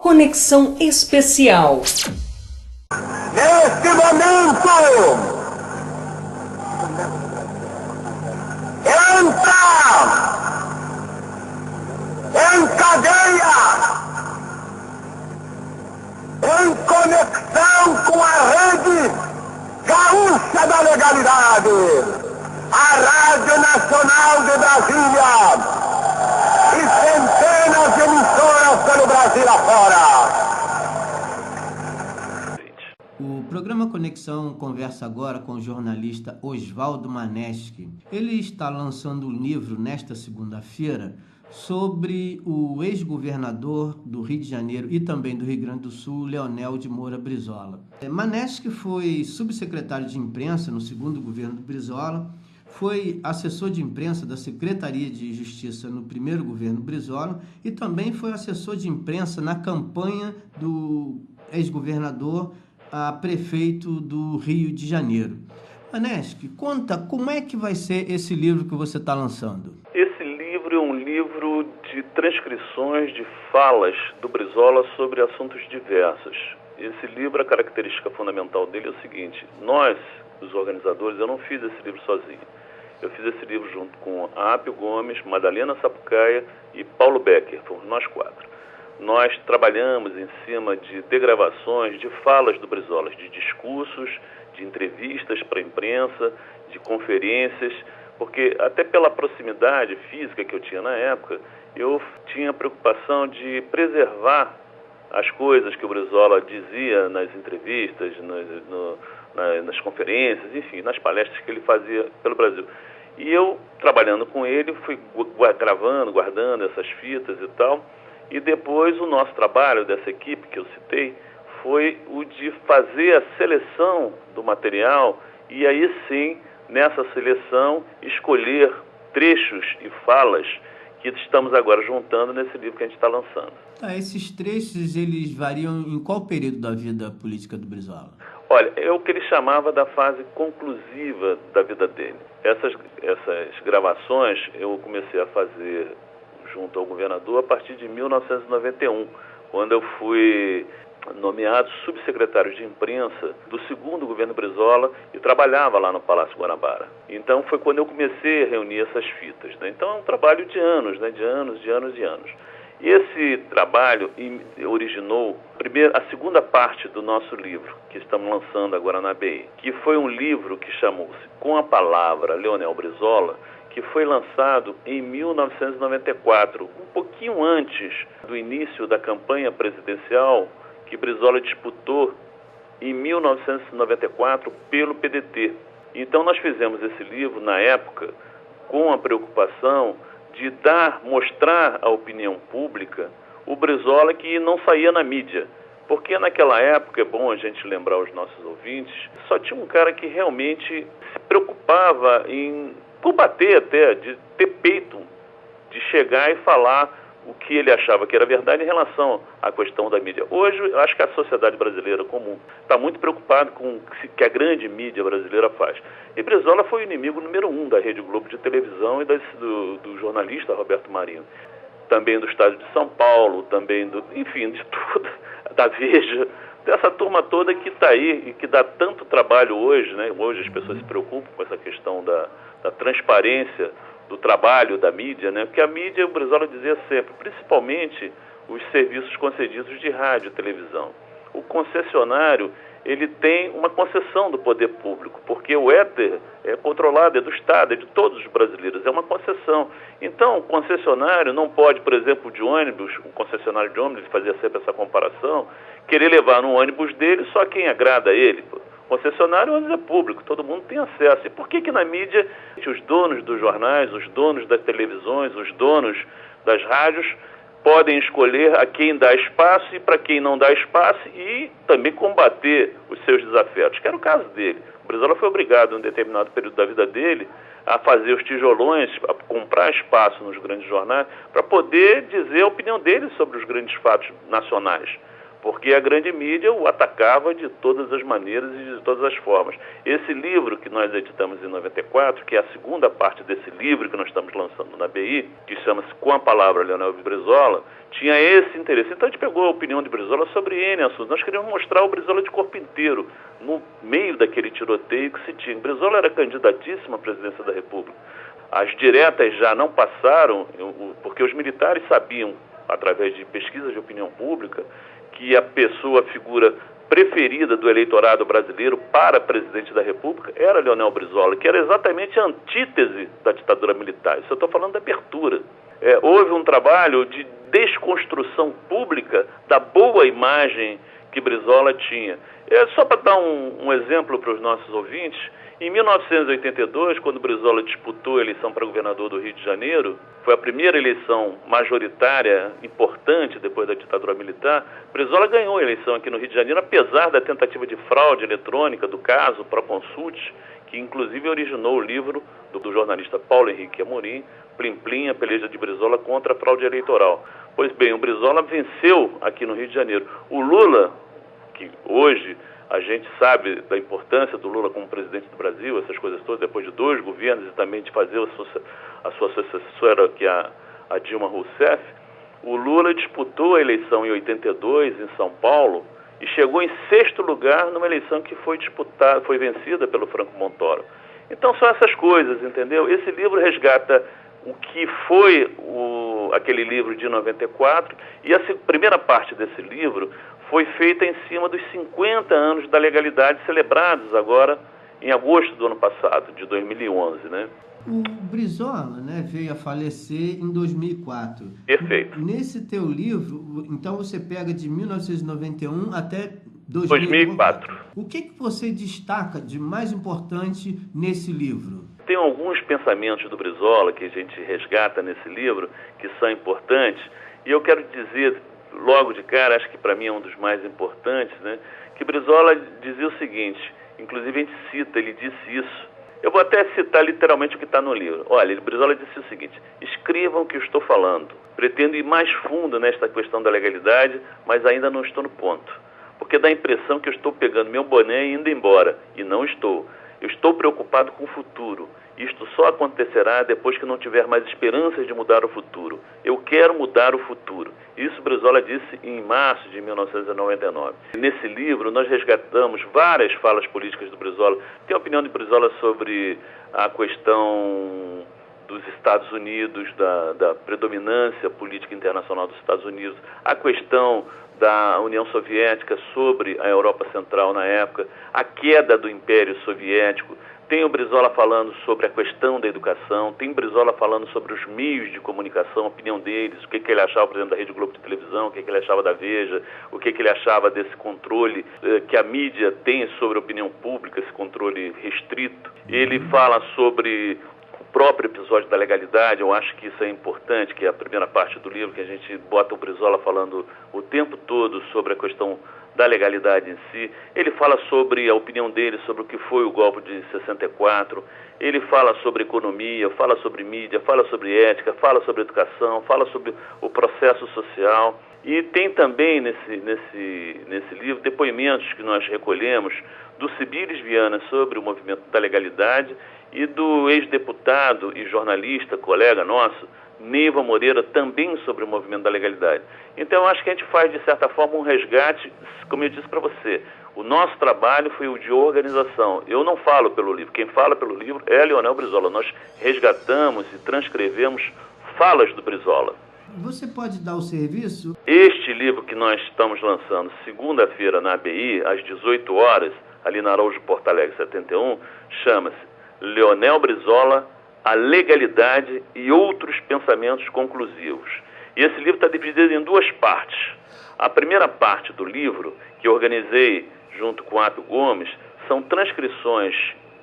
Conexão Especial. Neste momento, entra em cadeia, em conexão com a rede gaúcha da legalidade, a Rádio Nacional de Brasília e centenas de emissoras pelo Brasil afora. O programa Conexão conversa agora com o jornalista Oswaldo Maneschi. Ele está lançando um livro nesta segunda-feira sobre o ex-governador do Rio de Janeiro e também do Rio Grande do Sul, Leonel de Moura Brizola. Maneschi foi subsecretário de imprensa no segundo governo do Brizola, foi assessor de imprensa da Secretaria de Justiça no primeiro governo Brizola e também foi assessor de imprensa na campanha do ex-governador a prefeito do Rio de Janeiro. Maneschi, conta como é que vai ser esse livro que você está lançando. Esse livro é um livro de transcrições de falas do Brizola sobre assuntos diversos. Esse livro, a característica fundamental dele é o seguinte: nós, os organizadores, eu não fiz esse livro sozinho. Eu fiz esse livro junto com a Apio Gomes, Madalena Sapucaia e Paulo Becker, fomos nós quatro. Nós trabalhamos em cima de degravações, de falas do Brizola, de discursos, de entrevistas para a imprensa, de conferências, porque até pela proximidade física que eu tinha na época, eu tinha a preocupação de preservar as coisas que o Brizola dizia nas entrevistas, nas conferências, enfim, nas palestras que ele fazia pelo Brasil. E eu, trabalhando com ele, fui gravando, guardando essas fitas e tal. E depois o nosso trabalho dessa equipe que eu citei foi o de fazer a seleção do material e aí sim, nessa seleção, escolher trechos e falas que estamos agora juntando nesse livro que a gente está lançando. Esses trechos, eles variam em qual período da vida política do Brizola? Olha, é o que ele chamava da fase conclusiva da vida dele. Essas gravações eu comecei a fazer junto ao governador a partir de 1991, quando eu fui nomeado subsecretário de imprensa do segundo governo Brizola e trabalhava lá no Palácio Guanabara. Então foi quando eu comecei a reunir essas fitas, né? Então é um trabalho de anos, né? De anos. E esse trabalho originou a segunda parte do nosso livro, que estamos lançando agora na ABI, que foi um livro que chamou-se Com a Palavra Leonel Brizola, que foi lançado em 1994, um pouquinho antes do início da campanha presidencial que Brizola disputou em 1994 pelo PDT. Então nós fizemos esse livro na época com a preocupação de mostrar à opinião pública o Brizola que não saía na mídia. Porque naquela época, é bom a gente lembrar aos nossos ouvintes, só tinha um cara que realmente se preocupava em combater até, de ter peito, de chegar e falar o que ele achava que era verdade em relação à questão da mídia. Hoje, eu acho que a sociedade brasileira comum está muito preocupada com o que a grande mídia brasileira faz. E Brizola foi o inimigo número 1 da Rede Globo de televisão e do jornalista Roberto Marinho. Também do Estado de São Paulo, também enfim, de tudo, da Veja, dessa turma toda que está aí e que dá tanto trabalho hoje, né? Hoje as pessoas se preocupam com essa questão da transparência do trabalho da mídia, né? Porque a mídia, o Brizola dizia sempre, principalmente os serviços concedidos de rádio e televisão. O concessionário, ele tem uma concessão do poder público, porque o éter é controlado, é do Estado, é de todos os brasileiros, é uma concessão. Então, o concessionário não pode, por exemplo, de ônibus, o concessionário de ônibus, ele fazia sempre essa comparação, querer levar no ônibus dele só quem agrada a ele. Concessionário é ônibus é público, todo mundo tem acesso. E por que na mídia os donos dos jornais, os donos das televisões, os donos das rádios podem escolher a quem dá espaço e para quem não dá espaço e também combater os seus desafetos, que era o caso dele. O Brizola foi obrigado, em um determinado período da vida dele, a fazer os tijolões, a comprar espaço nos grandes jornais, para poder dizer a opinião dele sobre os grandes fatos nacionais. porque a grande mídia o atacava de todas as maneiras e de todas as formas. Esse livro que nós editamos em 94, que é a segunda parte desse livro que nós estamos lançando na BI, que chama-se Com a Palavra Leonel Brizola, tinha esse interesse. Então a gente pegou a opinião de Brizola sobre N assuntos. Nós queríamos mostrar o Brizola de corpo inteiro, no meio daquele tiroteio que se tinha. Brizola era candidatíssimo à presidência da República. As diretas já não passaram, porque os militares sabiam, através de pesquisas de opinião pública, que a pessoa, a figura preferida do eleitorado brasileiro para presidente da República era Leonel Brizola, que era exatamente a antítese da ditadura militar. Isso eu estou falando da abertura. Houve um trabalho de desconstrução pública da boa imagem que Brizola tinha. Só para dar um exemplo para os nossos ouvintes, em 1982, quando Brizola disputou a eleição para governador do Rio de Janeiro, foi a primeira eleição majoritária importante depois da ditadura militar, Brizola ganhou a eleição aqui no Rio de Janeiro, apesar da tentativa de fraude eletrônica do caso Proconsulte, que inclusive originou o livro do jornalista Paulo Henrique Amorim, Plim Plim, a peleja de Brizola contra a fraude eleitoral. Pois bem, o Brizola venceu aqui no Rio de Janeiro. O Lula, que hoje a gente sabe da importância do Lula como presidente do Brasil, essas coisas todas, depois de 2 governos e também de fazer a sua sucessora, que é a Dilma Rousseff, o Lula disputou a eleição em 82 em São Paulo e chegou em 6º lugar numa eleição que foi vencida pelo Franco Montoro. Então são essas coisas, entendeu? Esse livro resgata o que foi aquele livro de 94, e a primeira parte desse livro foi feita em cima dos 50 anos da legalidade celebrados agora em agosto do ano passado, de 2011, né? O Brizola, né, veio a falecer em 2004. Perfeito. Nesse teu livro, então você pega de 1991 até 2004. O que você destaca de mais importante nesse livro? Tem alguns pensamentos do Brizola que a gente resgata nesse livro que são importantes, e eu quero dizer logo de cara, acho que para mim é um dos mais importantes, né, que Brizola dizia o seguinte, inclusive a gente cita, ele disse isso. Eu vou até citar literalmente o que está no livro. Olha, Brizola disse o seguinte: escrevam o que eu estou falando. Pretendo ir mais fundo nesta questão da legalidade, mas ainda não estou no ponto. Porque dá a impressão que eu estou pegando meu boné e indo embora. E não estou. Eu estou preocupado com o futuro. Isto só acontecerá depois que não tiver mais esperanças de mudar o futuro. Eu quero mudar o futuro. Isso Brizola disse em março de 1999. Nesse livro nós resgatamos várias falas políticas do Brizola. Tem a opinião de Brizola sobre a questão dos Estados Unidos, da predominância política internacional dos Estados Unidos, a questão da União Soviética sobre a Europa Central na época, a queda do Império Soviético. Tem o Brizola falando sobre a questão da educação, tem o Brizola falando sobre os meios de comunicação, a opinião deles, o que ele achava, por exemplo, da Rede Globo de televisão, o que ele achava da Veja, o que ele achava desse controle que a mídia tem sobre a opinião pública, esse controle restrito. Ele fala sobre o próprio episódio da legalidade, eu acho que isso é importante, que é a primeira parte do livro, que a gente bota o Brizola falando o tempo todo sobre a questão da legalidade em si. Ele fala sobre a opinião dele sobre o que foi o golpe de 64, ele fala sobre economia, fala sobre mídia, fala sobre ética, fala sobre educação, fala sobre o processo social. E tem também nesse livro depoimentos que nós recolhemos do Cibiles Viana sobre o movimento da legalidade e do ex-deputado e jornalista, colega nosso, Neiva Moreira, também sobre o movimento da legalidade. Então, eu acho que a gente faz, de certa forma, um resgate, como eu disse para você. O nosso trabalho foi o de organização. Eu não falo pelo livro. Quem fala pelo livro é Leonel Brizola. Nós resgatamos e transcrevemos falas do Brizola. Você pode dar o serviço? Este livro que nós estamos lançando segunda-feira na ABI, às 18 horas, ali na Araújo Porto Alegre 71, chama-se Leonel Brizola, a legalidade e outros pensamentos conclusivos. E esse livro está dividido em 2 partes. A primeira parte do livro, que eu organizei junto com o Apio Gomes, são transcrições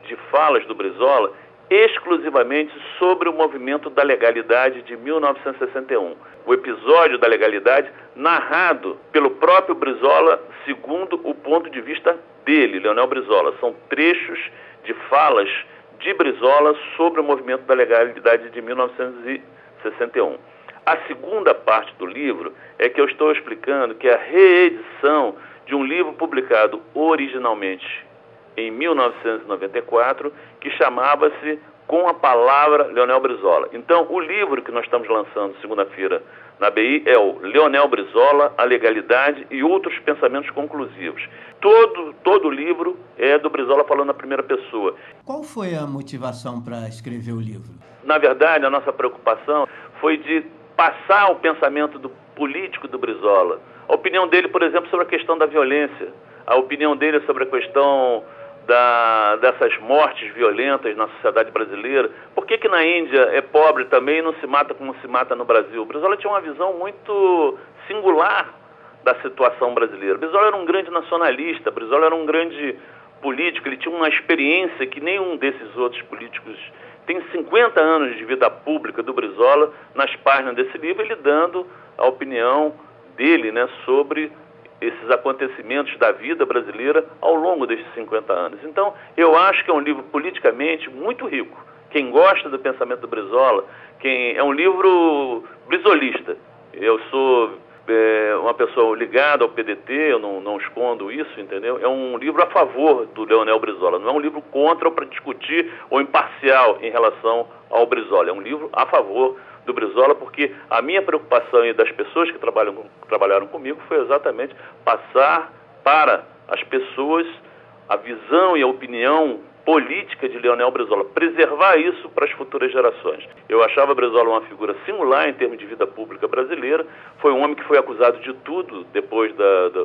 de falas do Brizola exclusivamente sobre o movimento da legalidade de 1961. O episódio da legalidade narrado pelo próprio Brizola segundo o ponto de vista dele, Leonel Brizola. São trechos de falas de Brizola sobre o movimento da legalidade de 1961. A segunda parte do livro é que eu estou explicando que a reedição de um livro publicado originalmente em 1994, que chamava-se Com a Palavra Leonel Brizola. Então, o livro que nós estamos lançando segunda-feira na BI é o Leonel Brizola, a Legalidade e Outros Pensamentos Conclusivos. Todo o livro é do Brizola falando na primeira pessoa. Qual foi a motivação para escrever o livro? Na verdade, a nossa preocupação foi de passar o pensamento político do Brizola. A opinião dele, por exemplo, sobre a questão da violência. A opinião dele sobre a questão dessas mortes violentas na sociedade brasileira. Por que na Índia é pobre também e não se mata como se mata no Brasil? O Brizola tinha uma visão muito singular da situação brasileira. O Brizola era um grande nacionalista, o Brizola era um grande político, ele tinha uma experiência que nenhum desses outros políticos tem. 50 anos de vida pública do Brizola nas páginas desse livro, ele dando a opinião dele, né, sobre esses acontecimentos da vida brasileira ao longo desses 50 anos. Então, eu acho que é um livro politicamente muito rico. Quem gosta do pensamento do Brizola, é um livro brizolista. Eu sou uma pessoa ligada ao PDT, eu não escondo isso, entendeu? É um livro a favor do Leonel Brizola, não é um livro contra ou para discutir ou imparcial em relação ao Brizola. É um livro a favor do Brizola, porque a minha preocupação e das pessoas que trabalharam comigo foi exatamente passar para as pessoas a visão e a opinião política de Leonel Brizola, preservar isso para as futuras gerações. Eu achava Brizola uma figura singular em termos de vida pública brasileira, foi um homem que foi acusado de tudo depois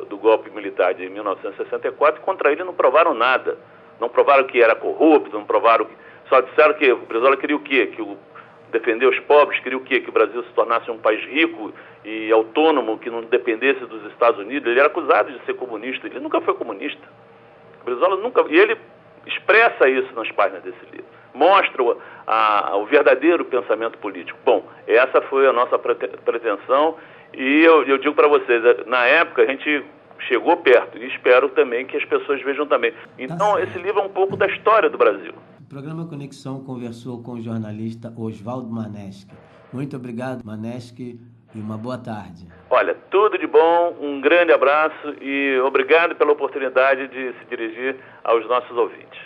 do golpe militar de 1964, e contra ele não provaram nada, não provaram que era corrupto, não provaram, só disseram que o Brizola queria o quê? Defender os pobres, queria o quê? Que o Brasil se tornasse um país rico e autônomo, que não dependesse dos Estados Unidos. Ele era acusado de ser comunista, ele nunca foi comunista. O Brizola nunca... E ele expressa isso nas páginas desse livro. Mostra o verdadeiro pensamento político. Bom, essa foi a nossa pretensão e eu digo para vocês, na época a gente chegou perto e espero também que as pessoas vejam também. Então, esse livro é um pouco da história do Brasil. O programa Conexão conversou com o jornalista Oswaldo Maneschi. Muito obrigado, Maneschi, e uma boa tarde. Olha, tudo de bom, um grande abraço e obrigado pela oportunidade de se dirigir aos nossos ouvintes.